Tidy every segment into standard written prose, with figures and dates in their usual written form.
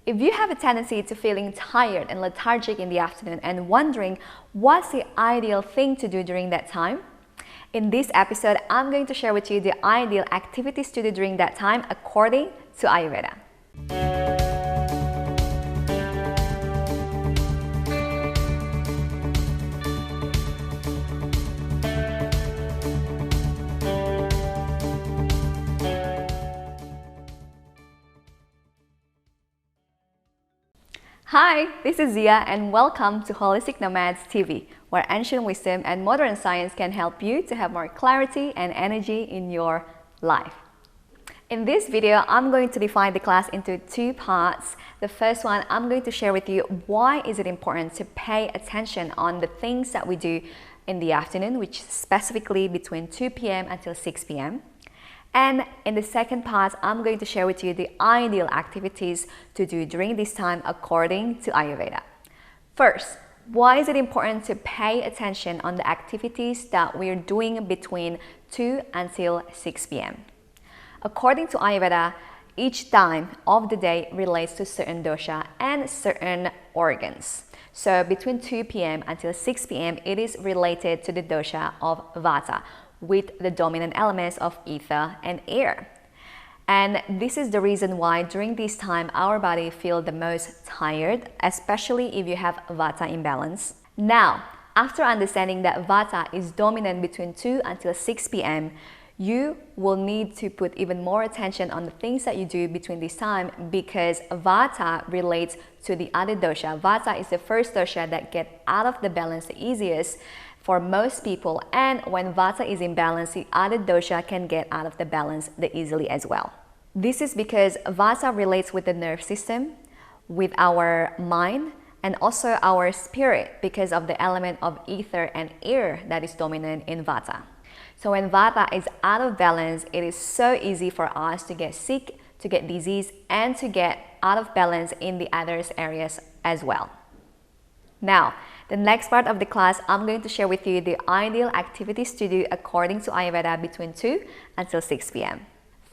If you have a tendency to feeling tired and lethargic in the afternoon and wondering what's the ideal thing to do during that time, in this episode, I'm going to share with you the ideal activities to do during that time according to Ayurveda. Hi, this is Zia and welcome to Holistic Nomads TV, where ancient wisdom and modern science can help you to have more clarity and energy in your life. In this video, I'm going to divide the class into two parts. The first one, I'm going to share with you why is it important to pay attention on the things that we do in the afternoon, which is specifically between 2 p.m. until 6 p.m. And in the second part, I'm going to share with you the ideal activities to do during this time according to Ayurveda. First, why is it important to pay attention on the activities that we're doing between 2 until 6 p.m.? According to Ayurveda, each time of the day relates to certain dosha and certain organs. So between 2 p.m. until 6 p.m., it is related to the dosha of Vata, with the dominant elements of ether and air. And this is the reason why during this time our body feels the most tired, especially if you have Vata imbalance. Now, after understanding that Vata is dominant between 2 until 6 p.m., you will need to put even more attention on the things that you do between this time, because Vata relates to the other dosha. Vata is the first dosha that gets out of the balance the easiest for most people, and when Vata is imbalanced, the other dosha can get out of the balance the easily as well. This is because Vata relates with the nerve system, with our mind, and also our spirit because of the element of ether and air that is dominant in Vata. So when Vata is out of balance, it is so easy for us to get sick, to get disease, and to get out of balance in the other areas as well. Now, the next part of the class, I'm going to share with you the ideal activities to do according to Ayurveda between 2 until 6 p.m.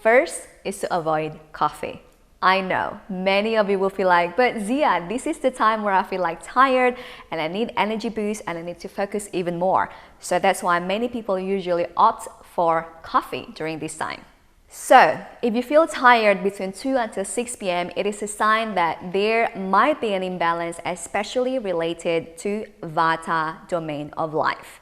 First is to avoid coffee. I know, many of you will feel like, but Zia, this is the time where I feel like tired and I need energy boost and I need to focus even more. So that's why many people usually opt for coffee during this time. So, if you feel tired between 2 until 6 p.m., it is a sign that there might be an imbalance, especially related to Vata domain of life.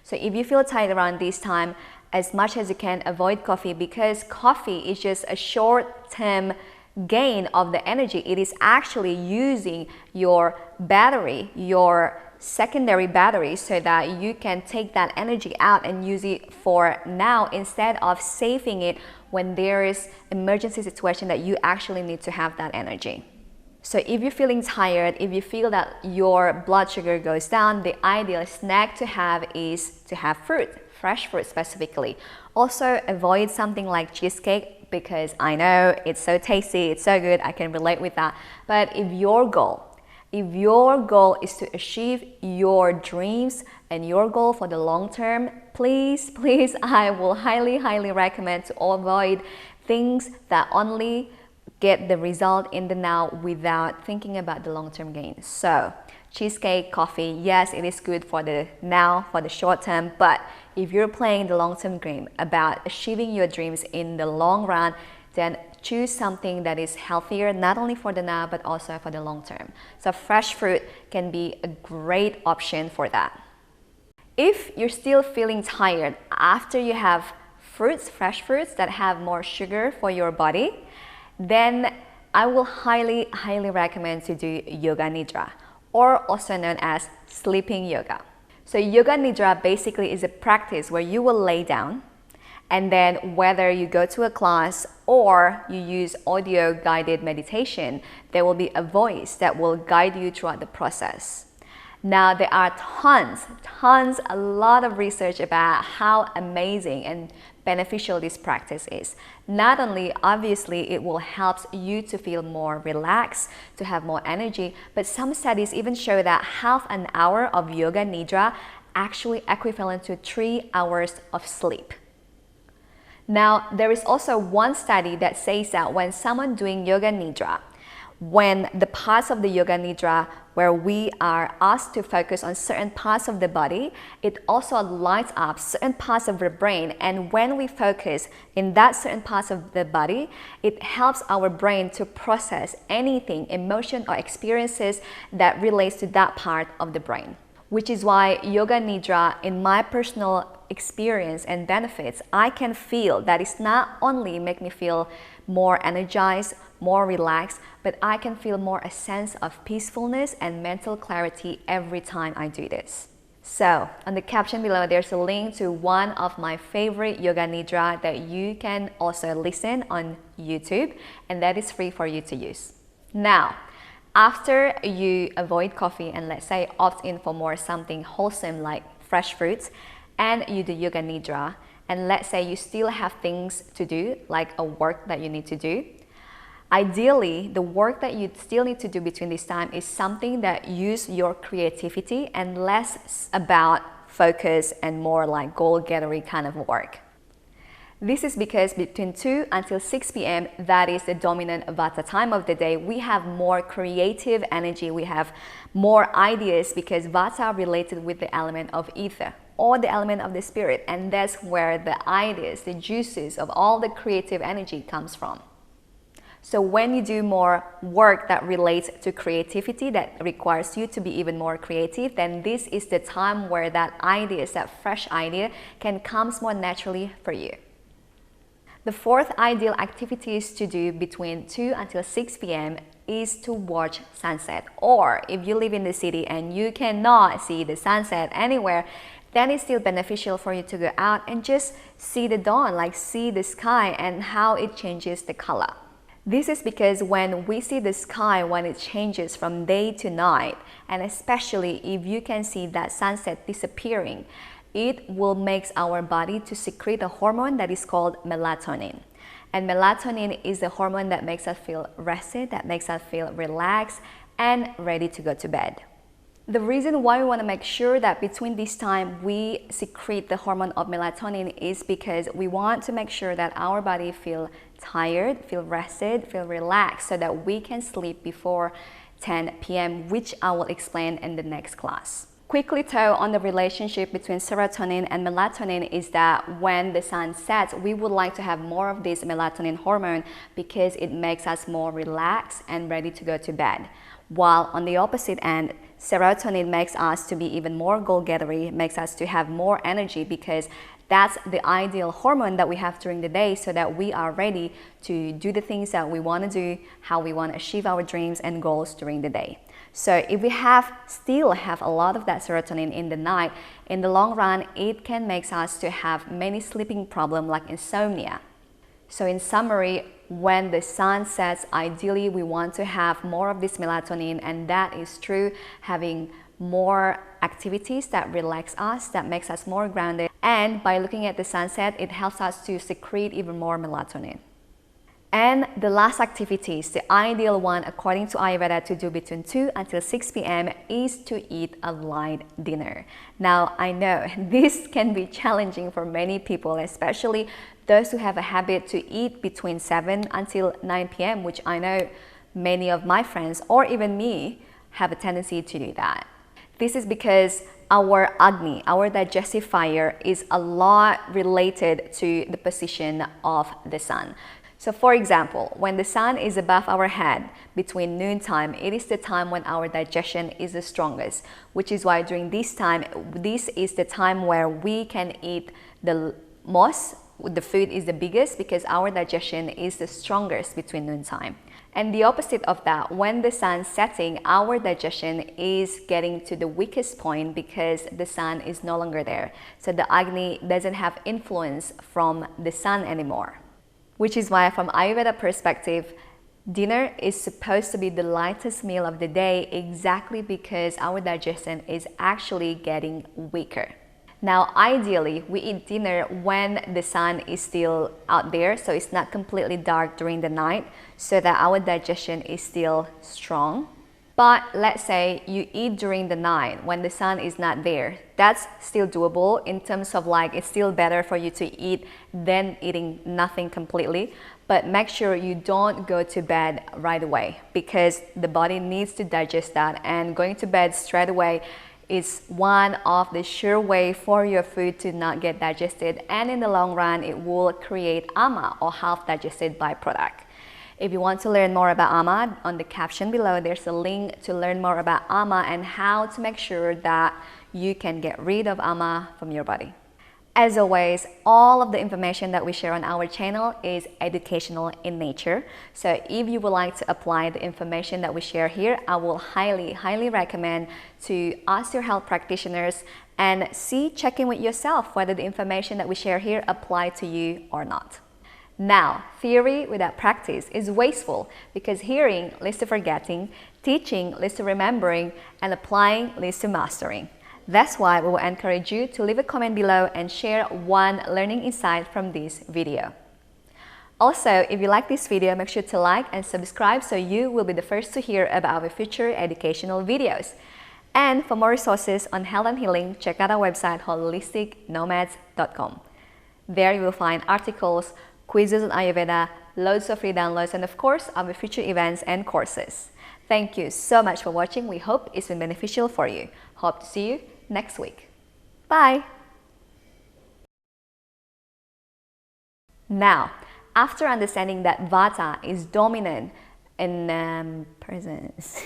So if you feel tired around this time, as much as you can, avoid coffee, because coffee is just a short-term gain of the energy. It is actually using your battery, your secondary battery, so that you can take that energy out and use it for now instead of saving it when there is emergency situation that you actually need to have that energy. So if you're feeling tired, if you feel that your blood sugar goes down, the ideal snack to have is to have fruit, fresh fruit specifically. Also avoid something like cheesecake, because I know it's so tasty, it's so good, I can relate with that. But if your goal is to achieve your dreams and your goal for the long term, please, I will highly recommend to avoid things that only get the result in the now without thinking about the long-term gain. So cheesecake, coffee, yes, it is good for the now, for the short term, but if you're playing the long-term game about achieving your dreams in the long run, then choose something that is healthier, not only for the now, but also for the long term. So fresh fruit can be a great option for that. If you're still feeling tired after you have fruits, fresh fruits that have more sugar for your body, then I will highly recommend to do Yoga Nidra, or also known as sleeping yoga. So Yoga Nidra basically is a practice where you will lay down, and then whether you go to a class or you use audio guided meditation, there will be a voice that will guide you throughout the process. Now there are a lot of research about how amazing and beneficial this practice is. Not only obviously it will help you to feel more relaxed, to have more energy, but some studies even show that half an hour of Yoga Nidra actually equivalent to 3 hours of sleep. Now, there is also one study that says that when someone doing Yoga Nidra, When the parts of the Yoga Nidra where we are asked to focus on certain parts of the body, it also lights up certain parts of the brain. And when we focus in that certain parts of the body, it helps our brain to process anything, emotion or experiences that relates to that part of the brain. Which is why Yoga Nidra, in my personal experience and benefits, I can feel that it's not only make me feel more energized, more relaxed, but I can feel more a sense of peacefulness and mental clarity every time I do this. So, on the caption below, there's a link to one of my favorite Yoga Nidra that you can also listen on YouTube, and that is free for you to use. Now, after you avoid coffee and let's say opt in for more something wholesome like fresh fruits, and you do Yoga Nidra, and let's say you still have things to do like a work that you need to do, ideally the work that you still need to do between this time is something that use your creativity and less about focus and more like goal-gettering kind of work. This is because between 2 until 6 p.m., that is the dominant Vata time of the day, we have more creative energy, we have more ideas because Vata related with the element of ether or the element of the spirit, and that's where the ideas, the juices of all the creative energy comes from. So when you do more work that relates to creativity, that requires you to be even more creative, then this is the time where that ideas, that fresh idea can come more naturally for you. The fourth ideal activities to do between 2 until 6 p.m. is to watch sunset. Or if you live in the city and you cannot see the sunset anywhere, then it's still beneficial for you to go out and just see the dawn, like see the sky and how it changes the color. This is because when we see the sky, when it changes from day to night, and especially if you can see that sunset disappearing, it will make our body to secrete a hormone that is called melatonin. And melatonin is the hormone that makes us feel rested, that makes us feel relaxed and ready to go to bed. The reason why we want to make sure that between this time we secrete the hormone of melatonin is because we want to make sure that our body feel tired, feel rested, feel relaxed so that we can sleep before 10 p.m., which I will explain in the next class. Quickly though, on the relationship between serotonin and melatonin is that when the sun sets, we would like to have more of this melatonin hormone because it makes us more relaxed and ready to go to bed. While on the opposite end, serotonin makes us to be even more goal-gettering, makes us to have more energy because that's the ideal hormone that we have during the day so that we are ready to do the things that we want to do, how we want to achieve our dreams and goals during the day. So if we still have a lot of that serotonin in the night, in the long run, it can make us to have many sleeping problems like insomnia. So in summary, when the sun sets, ideally we want to have more of this melatonin, and that is true having more activities that relax us, that makes us more grounded. And by looking at the sunset, it helps us to secrete even more melatonin. And the last activities, the ideal one according to Ayurveda to do between 2 until 6 p.m. is to eat a light dinner. Now, I know this can be challenging for many people, especially those who have a habit to eat between 7 until 9 p.m., which I know many of my friends or even me have a tendency to do that. This is because our Agni, our digestive fire, is a lot related to the position of the sun. So for example, when the sun is above our head between noontime, it is the time when our digestion is the strongest, which is why during this time, this is the time where we can eat the most, the food is the biggest because our digestion is the strongest between noontime. And the opposite of that, when the sun is setting, our digestion is getting to the weakest point because the sun is no longer there. So the Agni doesn't have influence from the sun anymore. Which is why from Ayurveda perspective, dinner is supposed to be the lightest meal of the day exactly because our digestion is actually getting weaker. Now, ideally, we eat dinner when the sun is still out there, so it's not completely dark during the night, so that our digestion is still strong. But let's say you eat during the night when the sun is not there. That's still doable in terms of like it's still better for you to eat than eating nothing completely. But make sure you don't go to bed right away because the body needs to digest that, and going to bed straight away is one of the sure way for your food to not get digested, and in the long run it will create AMA or half digested byproduct. If you want to learn more about AMA, on the caption below there's a link to learn more about AMA and how to make sure that you can get rid of AMA from your body. As always, all of the information that we share on our channel is educational in nature. So if you would like to apply the information that we share here, I will highly recommend to ask your health practitioners and check in with yourself whether the information that we share here apply to you or not. Now, theory without practice is wasteful because hearing leads to forgetting, teaching leads to remembering, and applying leads to mastering. That's why we will encourage you to leave a comment below and share one learning insight from this video. Also, if you like this video, make sure to like and subscribe so you will be the first to hear about our future educational videos. And for more resources on health and healing, check out our website holisticnomads.com. There you will find articles, quizzes on Ayurveda, loads of free downloads, and of course, our future events and courses. Thank you so much for watching. We hope it's been beneficial for you. Hope to see you next week. Bye! Now, after understanding that Vata is dominant in presence